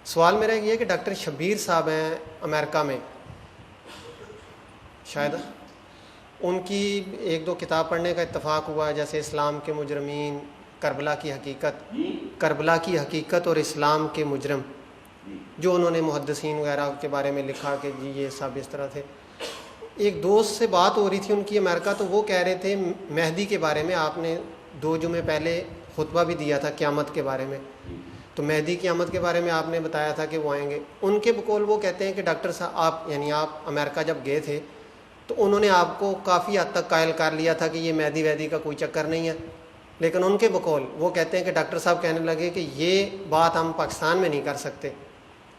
سوال میرا یہ ہے کہ ڈاکٹر شبیر صاحب ہیں امریکہ میں، شاید ان کی ایک دو کتاب پڑھنے کا اتفاق ہوا ہے، جیسے اسلام کے مجرمین، کربلا کی حقیقت اور اسلام کے مجرم، جو انہوں نے محدثین وغیرہ کے بارے میں لکھا کہ جی یہ سب اس طرح تھے۔ ایک دوست سے بات ہو رہی تھی ان کی امریکہ، تو وہ کہہ رہے تھے مہدی کے بارے میں آپ نے 2 جمعے پہلے خطبہ بھی دیا تھا قیامت کے بارے میں، تو مہدی قیامت کے بارے میں آپ نے بتایا تھا کہ وہ آئیں گے۔ ان کے بقول وہ کہتے ہیں کہ ڈاکٹر صاحب آپ امریکہ جب گئے تھے تو انہوں نے آپ کو کافی حد تک قائل کر لیا تھا کہ یہ مہدی ویدی کا کوئی چکر نہیں ہے، لیکن ان کے بقول وہ کہتے ہیں کہ ڈاکٹر صاحب کہنے لگے کہ یہ بات ہم پاکستان میں نہیں کر سکتے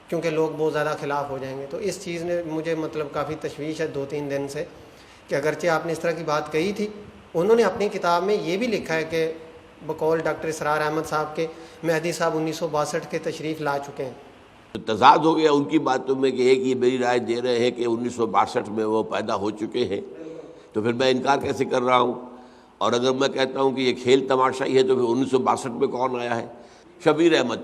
کیونکہ لوگ بہت زیادہ خلاف ہو جائیں گے۔ تو اس چیز نے مجھے کافی تشویش ہے 2-3 دن سے، کہ اگرچہ آپ نے اس طرح کی بات کہی تھی، انہوں نے اپنی کتاب میں یہ بھی لکھا ہے کہ بقول ڈاکٹر اسرار احمد صاحب کے مہدی صاحب 1962 کے تشریف لا چکے ہیں۔ تضاد ہو گیا ان کی باتوں میں کہ ایک یہ میری رائے دے رہے ہیں کہ 1962 میں وہ پیدا ہو چکے ہیں، تو پھر میں انکار کیسے کر رہا ہوں؟ اور اگر میں کہتا ہوں کہ یہ کھیل تماشا ہی ہے تو پھر 1962 میں کون آیا ہے؟ شبیر احمد،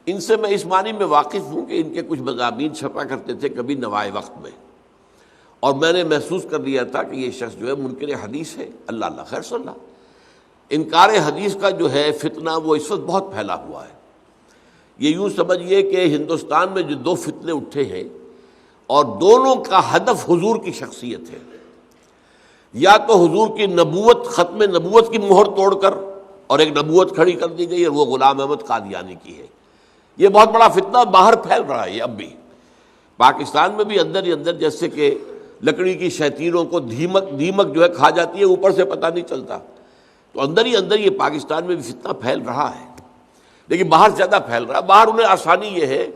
ان سے میں اس معنی میں واقف ہوں کہ ان کے کچھ مضامین چھپا کرتے تھے کبھی نوائے وقت میں، اور میں نے محسوس کر لیا تھا کہ یہ شخص جو ہے منکر حدیث ہے۔ اللہ خیر صلی اللہ، انکار حدیث کا جو ہے فتنہ وہ اس وقت بہت پھیلا ہوا ہے۔ یہ یوں سمجھیے کہ ہندوستان میں جو 2 فتنے اٹھے ہیں اور دونوں کا ہدف حضور کی شخصیت ہے، یا تو حضور کی نبوت، ختم نبوت کی مہر توڑ کر اور ایک نبوت کھڑی کر دی گئی، اور وہ غلام احمد قادیانی کی ہے۔ یہ بہت بڑا فتنہ باہر پھیل رہا ہے، اب بھی پاکستان میں بھی اندر ہی اندر، جیسے کہ لکڑی کی شیطینوں کو دیمک جو ہے کھا جاتی ہے، اوپر سے پتہ نہیں چلتا، تو اندر ہی اندر یہ پاکستان میں بھی فتنہ پھیل رہا ہے، لیکن باہر زیادہ پھیل رہا ہے۔ باہر انہیں آسانی یہ ہے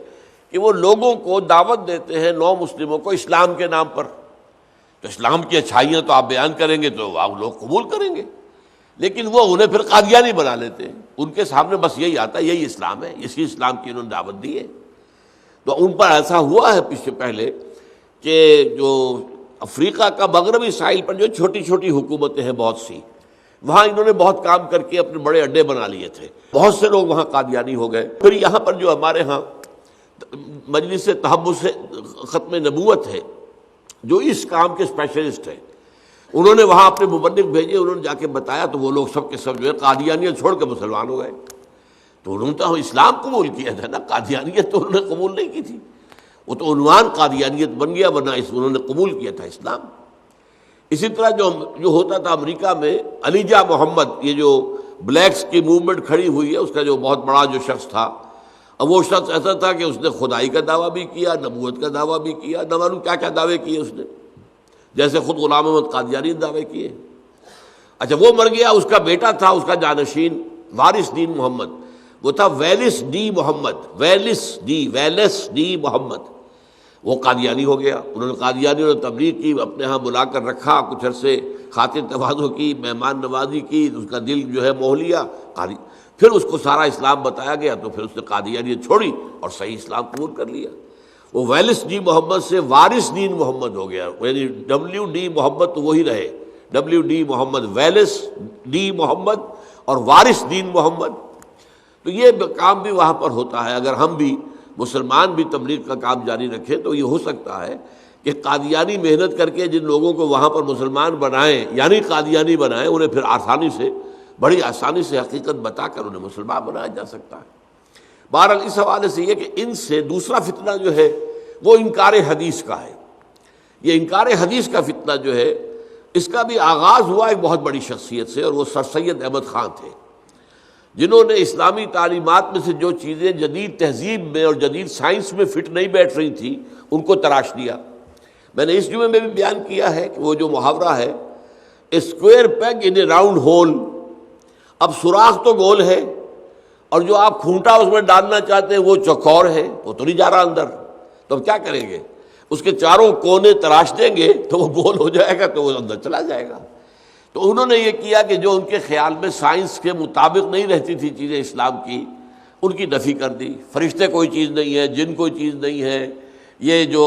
کہ وہ لوگوں کو دعوت دیتے ہیں، نو مسلموں کو، اسلام کے نام پر، تو اسلام کی اچھائیاں تو آپ بیان کریں گے تو آپ لوگ قبول کریں گے، لیکن وہ انہیں پھر قادیانی بنا لیتے ہیں۔ ان کے سامنے بس یہی آتا ہے، یہی اسلام ہے، اسی اسلام کی انہوں نے دعوت دی ہے۔ تو ان پر ایسا ہوا ہے پیچھے پہلے کہ جو افریقہ کا مغربی ساحل پر جو چھوٹی چھوٹی حکومتیں ہیں بہت سی، وہاں انہوں نے بہت کام کر کے اپنے بڑے اڈے بنا لیے تھے، بہت سے لوگ وہاں قادیانی ہو گئے۔ پھر یہاں پر جو ہمارے ہاں مجلس تحفظ ختم نبوت ہے، جو اس کام کے اسپیشلسٹ ہیں، انہوں نے وہاں اپنے مبلغ بھیجے، انہوں نے جا کے بتایا، تو وہ لوگ سب کے سب جو ہے قادیانیت چھوڑ کے مسلمان ہو گئے۔ تو انہوں نے تو اسلام قبول کیا تھا نا، قادیانیت تو انہوں نے قبول نہیں کی تھی، وہ تو عنوان قادیانیت بن گیا، ورنہ انہوں نے قبول کیا تھا اسلام۔ اسی طرح جو ہوتا تھا امریکہ میں، علیجہ محمد، یہ جو بلیکس کی موومنٹ کھڑی ہوئی ہے، اس کا جو بہت بڑا جو شخص تھا، اب وہ شخص ایسا تھا کہ اس نے خدائی کا دعویٰ بھی کیا، نبوت کا دعویٰ بھی کیا، نہ معلوم کیا کیا دعوے کیے اس نے، جیسے خود غلام احمد قادیانی نے دعوے کیے۔ اچھا وہ مر گیا، اس کا بیٹا تھا، اس کا جانشین وارث دین محمد، وہ تھا ویلس ڈی محمد، وہ قادیانی ہو گیا۔ انہوں نے قادیانیوں نے تبلیغ کی، اپنے ہاں بلا کر رکھا، کچھ عرصے خاطر تواضع کی، مہمان نوازی کی، اس کا دل جو ہے موہ لیا، پھر اس کو سارا اسلام بتایا گیا، تو پھر اس نے قادیانیت چھوڑی اور صحیح اسلام قبول کر لیا۔ وہ ویلس ڈی محمد سے وارث دین محمد ہو گیا، یعنی WD محمد تو وہی رہے، WD محمد، ویلس ڈی محمد اور وارث دین محمد۔ تو یہ کام بھی وہاں پر ہوتا ہے۔ اگر ہم بھی مسلمان بھی تبلیغ کا کام جاری رکھیں تو یہ ہو سکتا ہے کہ قادیانی محنت کر کے جن لوگوں کو وہاں پر مسلمان بنائیں، یعنی قادیانی بنائیں، انہیں پھر بڑی آسانی سے حقیقت بتا کر انہیں مسلمان بنایا جا سکتا ہے۔ بہرحال اس حوالے سے یہ کہ ان سے دوسرا فتنہ جو ہے وہ انکار حدیث کا ہے۔ یہ انکار حدیث کا فتنہ جو ہے، اس کا بھی آغاز ہوا ایک بہت بڑی شخصیت سے، اور وہ سر سید احمد خان تھے، جنہوں نے اسلامی تعلیمات میں سے جو چیزیں جدید تہذیب میں اور جدید سائنس میں فٹ نہیں بیٹھ رہی تھیں، ان کو تراش دیا۔ میں نے اس جمعے میں بھی بیان کیا ہے کہ وہ جو محاورہ ہے، square peg in a round hole, اب سوراخ تو گول ہے، اور جو آپ کھونٹا اس میں ڈالنا چاہتے ہیں وہ چوکور ہے، وہ تو نہیں جا رہا اندر، تو اب کیا کریں گے؟ اس کے چاروں کونے تراش دیں گے تو وہ گول ہو جائے گا، تو وہ اندر چلا جائے گا۔ تو انہوں نے یہ کیا کہ جو ان کے خیال میں سائنس کے مطابق نہیں رہتی تھی چیزیں اسلام کی، ان کی نفی کر دی۔ فرشتے کوئی چیز نہیں ہے، جن کوئی چیز نہیں ہے، یہ جو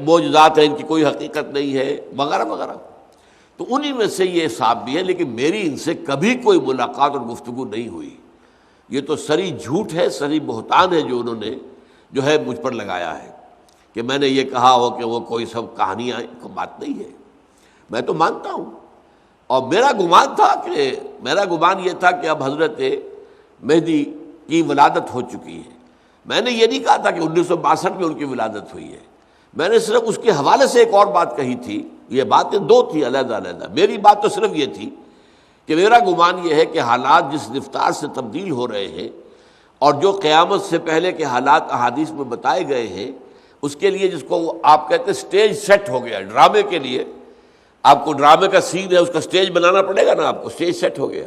معجزات ہیں ان کی کوئی حقیقت نہیں ہے، وغیرہ وغیرہ۔ تو انہی میں سے یہ صاحب بھی ہے، لیکن میری ان سے کبھی کوئی ملاقات اور گفتگو نہیں ہوئی۔ یہ تو سری جھوٹ ہے، سری بہتان ہے جو انہوں نے جو ہے مجھ پر لگایا ہے کہ میں نے یہ کہا ہو کہ وہ کوئی سب کہانیاں بات نہیں ہے، میں تو مانتا ہوں۔ اور میرا گمان یہ تھا کہ اب حضرت مہدی کی ولادت ہو چکی ہے۔ میں نے یہ نہیں کہا تھا کہ 1962 میں ان کی ولادت ہوئی ہے، میں نے صرف اس کے حوالے سے ایک اور بات کہی تھی۔ یہ باتیں دو تھی علیحدہ علیحدہ، میری بات تو صرف یہ تھی کہ میرا گمان یہ ہے کہ حالات جس رفتار سے تبدیل ہو رہے ہیں اور جو قیامت سے پہلے کے حالات احادیث میں بتائے گئے ہیں، اس کے لیے جس کو آپ کہتے ہیں سٹیج سیٹ ہو گیا، ڈرامے کے لیے آپ کو ڈرامے کا سین ہے، اس کا سٹیج بنانا پڑے گا نا، آپ کو سٹیج سیٹ ہو گیا،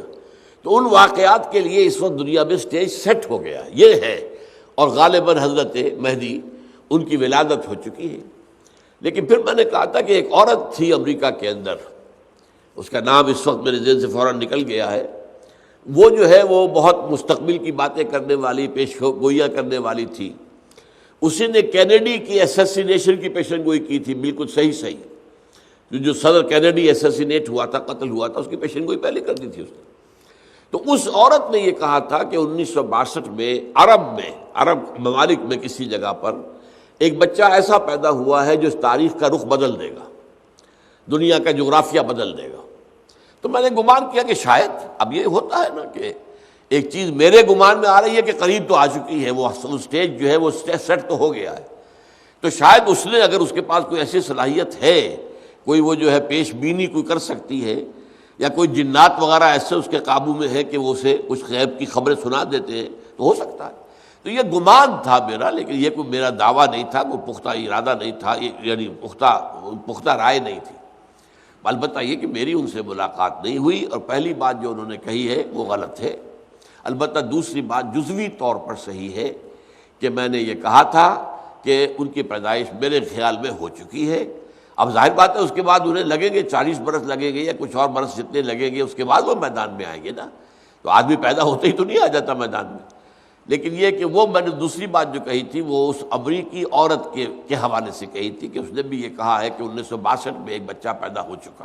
تو ان واقعات کے لیے اس وقت دنیا میں سٹیج سیٹ ہو گیا، یہ ہے۔ اور غالباً حضرت مہدی ان کی ولادت ہو چکی ہے۔ لیکن پھر میں نے کہا تھا کہ ایک عورت تھی امریکہ کے اندر، اس کا نام اس وقت میرے ذہن سے فوراً نکل گیا ہے، وہ جو ہے وہ بہت مستقبل کی باتیں کرنے والی، پیش گوئیاں کرنے والی تھی۔ اسی نے کینیڈی کی اسیسینیشن کی پیشن گوئی کی تھی، بالکل صحیح جو صدر کینیڈی اسیسینیٹ ہوا تھا، قتل ہوا تھا، اس کی پیشن گوئی پہلے کر دی تھی اس نے۔ تو اس عورت نے یہ کہا تھا کہ 1962 میں عرب ممالک میں کسی جگہ پر ایک بچہ ایسا پیدا ہوا ہے جو اس تاریخ کا رخ بدل دے گا، دنیا کا جغرافیہ بدل دے گا۔ تو میں نے گمان کیا کہ شاید اب یہ ہوتا ہے نا کہ ایک چیز میرے گمان میں آ رہی ہے کہ قریب تو آ چکی ہے، وہ سٹیج جو ہے وہ سیٹ تو ہو گیا ہے، تو شاید اس نے، اگر اس کے پاس کوئی ایسی صلاحیت ہے، کوئی وہ جو ہے پیش بینی کوئی کر سکتی ہے، یا کوئی جنات وغیرہ ایسے اس کے قابو میں ہے کہ وہ اسے کچھ غیب کی خبریں سنا دیتے ہیں، تو ہو سکتا ہے۔ تو یہ گمان تھا میرا، لیکن یہ کوئی میرا دعویٰ نہیں تھا، کوئی پختہ ارادہ نہیں تھا، یعنی پختہ رائے نہیں تھی۔ البتہ یہ کہ میری ان سے ملاقات نہیں ہوئی، اور پہلی بات جو انہوں نے کہی ہے وہ غلط ہے۔ البتہ دوسری بات جزوی طور پر صحیح ہے کہ میں نے یہ کہا تھا کہ ان کی پیدائش میرے خیال میں ہو چکی ہے۔ اب ظاہر بات ہے اس کے بعد انہیں لگیں گے 40 برس لگیں گے یا کچھ اور برس جتنے لگیں گے، اس کے بعد وہ میدان میں آئیں گے نا، تو آدمی پیدا ہوتے ہی تو نہیں آ جاتا میدان میں۔ لیکن یہ کہ وہ میں نے دوسری بات جو کہی تھی وہ اس امریکی عورت کے حوالے سے کہی تھی کہ اس نے بھی یہ کہا ہے کہ 1962 میں ایک بچہ پیدا ہو چکا۔